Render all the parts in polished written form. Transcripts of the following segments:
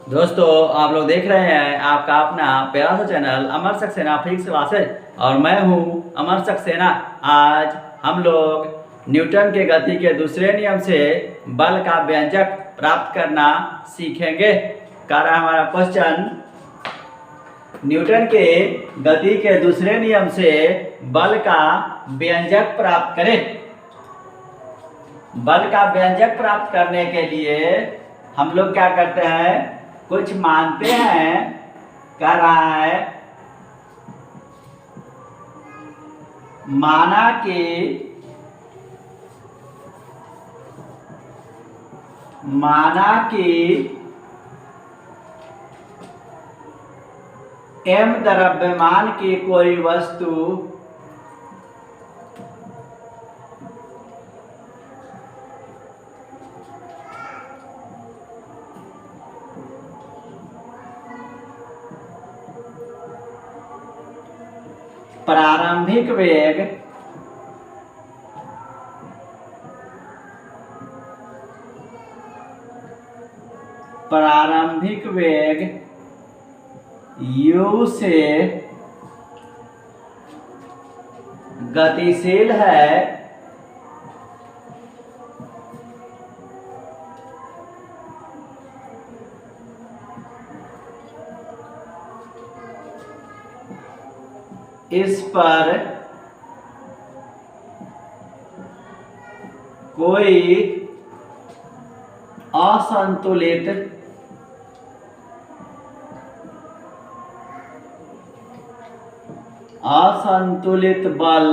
दोस्तों, आप लोग देख रहे हैं आपका अपना प्यारा सा चैनल अमर सक्सेना फिजिक्स क्लासेज और मैं हूं अमर सक्सेना। आज हम लोग न्यूटन के गति के दूसरे नियम से बल का व्यंजक प्राप्त करना सीखेंगे। कह रहा है हमारा क्वेश्चन, न्यूटन के गति के दूसरे नियम से बल का व्यंजक प्राप्त करें। बल का व्यंजक प्राप्त करने के लिए हम लोग क्या करते हैं, कुछ मानते हैं। कह रहा है माना कि m द्रव्यमान की कोई वस्तु प्रारंभिक वेग u से गतिशील है, इस पर कोई असंतुलित बल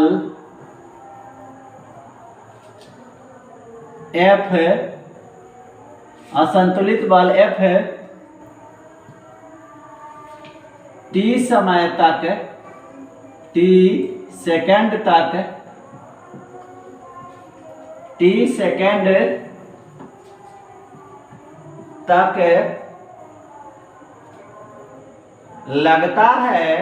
F t समय तक, t सेकंड तक लगता है।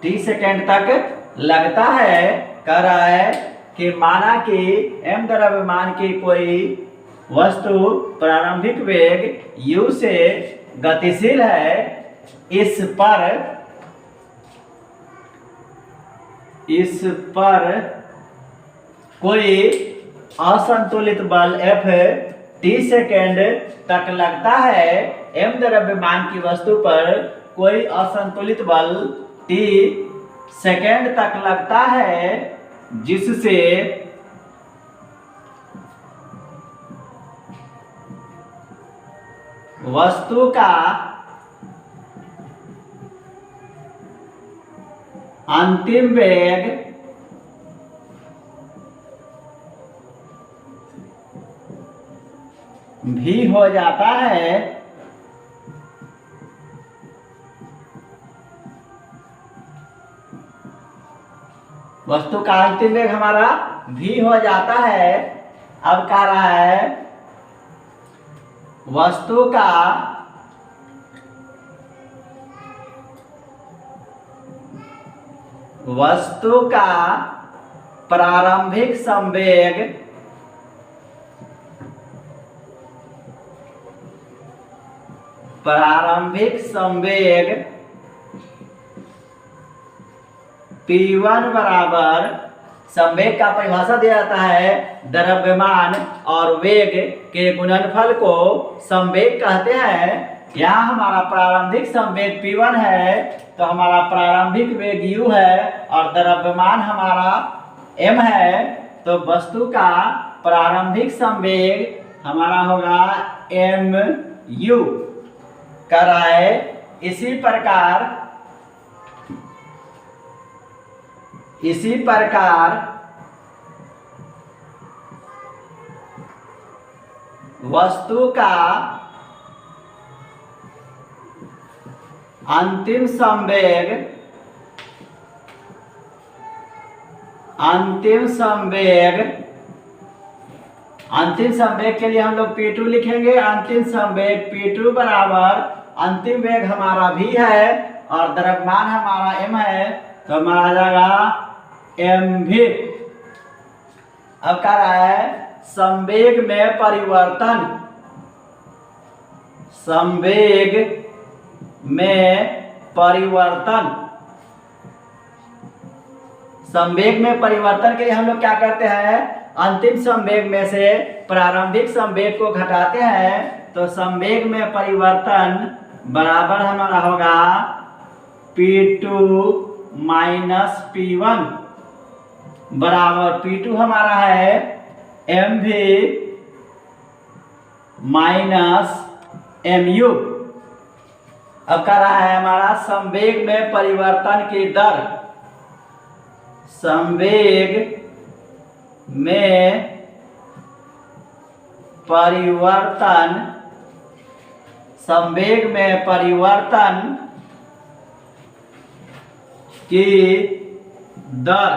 t सेकंड तक लगता है। कह रहा है कि माना कि m द्रव्यमान की कोई वस्तु प्रारंभिक वेग u से गतिशील है, इस पर कोई असंतुलित बल F t सेकंड तक लगता है। m द्रव्यमान की वस्तु पर कोई असंतुलित बल t सेकंड तक लगता है, जिससे वस्तु का अंतिम वेग भी हो जाता है। वस्तु का अंतिम वेग हमारा भी हो जाता है। अब कह रहा है वस्तु का प्रारंभिक संवेग P1 बराबर, संवेग का परिभाषा दिया जाता है द्रव्यमान और वेग के गुणनफल को संवेग कहते हैं। यहाँ हमारा प्रारंभिक संवेग P1 है, तो हमारा प्रारंभिक वेग u है और द्रव्यमान हमारा m है, तो वस्तु का प्रारंभिक संवेग हमारा होगा mu। कर रहा है इसी प्रकार वस्तु का अंतिम संवेग के लिए हम लोग P2 लिखेंगे। अंतिम संवेग P2 बराबर, अंतिम वेग हमारा v है और द्रव्यमान हमारा m है, तो हमारा आ जाएगा mv। अब कह रहा है संवेग में परिवर्तन, संवेग में परिवर्तन। संवेग में परिवर्तन के लिए हम लोग क्या करते हैं, अंतिम संवेग में से प्रारंभिक संवेग को घटाते हैं, तो संवेग में परिवर्तन बराबर हमारा होगा P2 माइनस P1 बराबर P2 हमारा है mv माइनस mu। अब कह रहा है हमारा संवेग में परिवर्तन की दर, संवेग में परिवर्तन, संवेग में परिवर्तन की दर,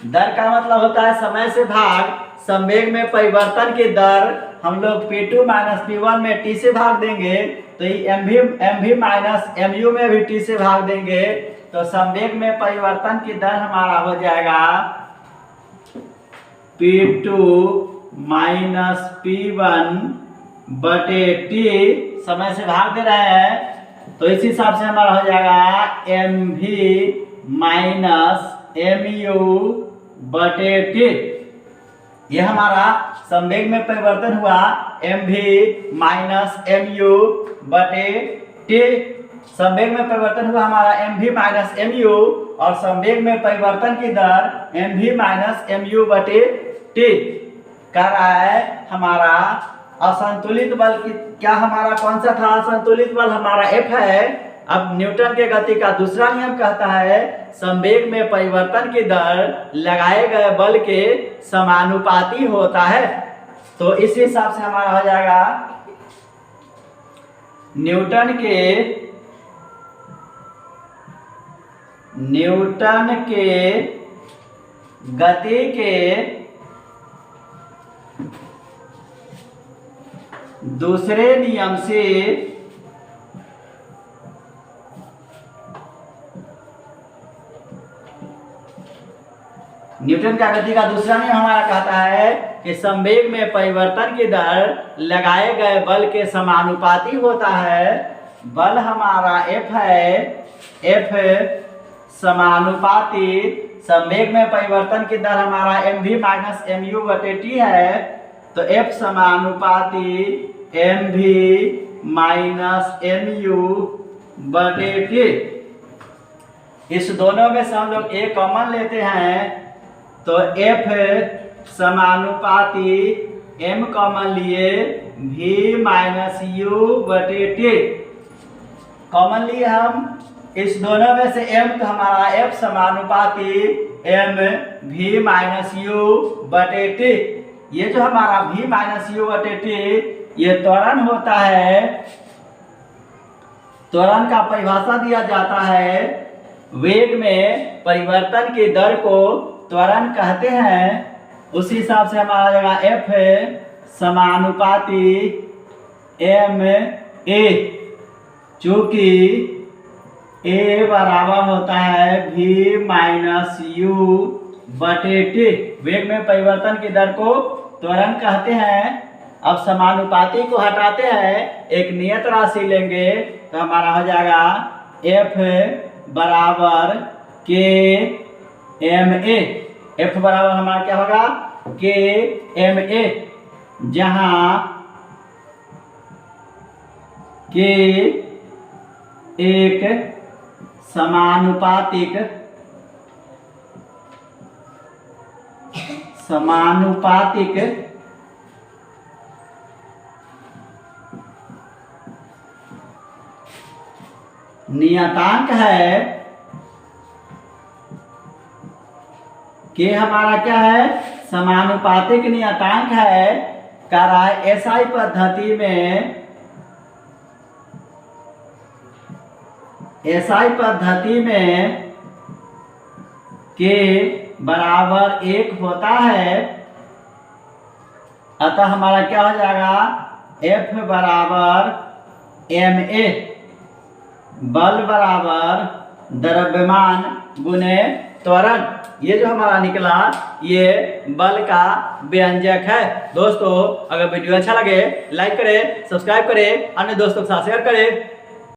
दर का मतलब होता है समय से भाग। संवेग में परिवर्तन की दर हम लोग P2 माइनस P1 में t से भाग देंगे, तो ये mv माइनस mu में भी t से भाग देंगे, तो संवेग में परिवर्तन की दर हमारा हो जाएगा P2 माइनस P1 बटे t, समय से भाग दे रहे हैं, तो इस हिसाब से हमारा हो जाएगा mv माइनस mu बटे t। ये हमारा संवेग में परिवर्तन हुआ mv माइनस mu बटे t। संवेग में परिवर्तन हुआ हमारा mv माइनस mu और संवेग में परिवर्तन की दर mv माइनस mu बटे t। कह रहा है हमारा असंतुलित बल की क्या, हमारा कौन सा था, असंतुलित बल हमारा F है। अब न्यूटन के गति का दूसरा नियम कहता है संवेग में परिवर्तन की दर लगाए गए बल के समानुपाती होता है, तो इस हिसाब से हमारा हो जाएगा न्यूटन के गति के दूसरे नियम से न्यूटन का गति का दूसरा नियम हमारा कहता है कि संवेग में परिवर्तन की दर लगाए गए बल के समानुपाती होता है। बल हमारा F है, F समानुपाती संवेग में परिवर्तन की दर हमारा mv माइनस mu बटे t है, तो F समानुपाती mv माइनस mu बटे t। इस दोनों में से हम लोग a कॉमन लेते हैं, तो F समानुपाती m कॉमन लिए v माइनस u बटे t कॉमन लिए हम। इस दोनों में से m, तो हमारा F समानुपाती m v माइनस u बटे t। ये जो हमारा v माइनस u बटे t ये त्वरण होता है। त्वरण का परिभाषा दिया जाता है, वेग में परिवर्तन की दर को त्वरण कहते हैं। उसी हिसाब से हमारा जगह F समानुपाती m a, चूंकि a बराबर होता है v माइनस u बटे t। वेग में परिवर्तन की दर को त्वरण कहते हैं। अब समानुपाती को हटाते हैं, एक नियत राशि लेंगे, तो हमारा हो जाएगा F बराबर k m a। F बराबर हमारा क्या होगा k m a, जहाँ k एक समानुपातिक नियतांक है। के हमारा क्या है, समानुपातिक नियतांक है। कह रहा है SI पद्धति में के बराबर 1 होता है, अतः हमारा क्या हो जाएगा F बराबर ma बल बराबर द्रव्यमान गुने त्वरण। ये जो हमारा निकला ये बल का व्यंजक है। दोस्तों अगर वीडियो अच्छा लगे लाइक करें, सब्सक्राइब करें, अन्य दोस्तों के साथ शेयर करें।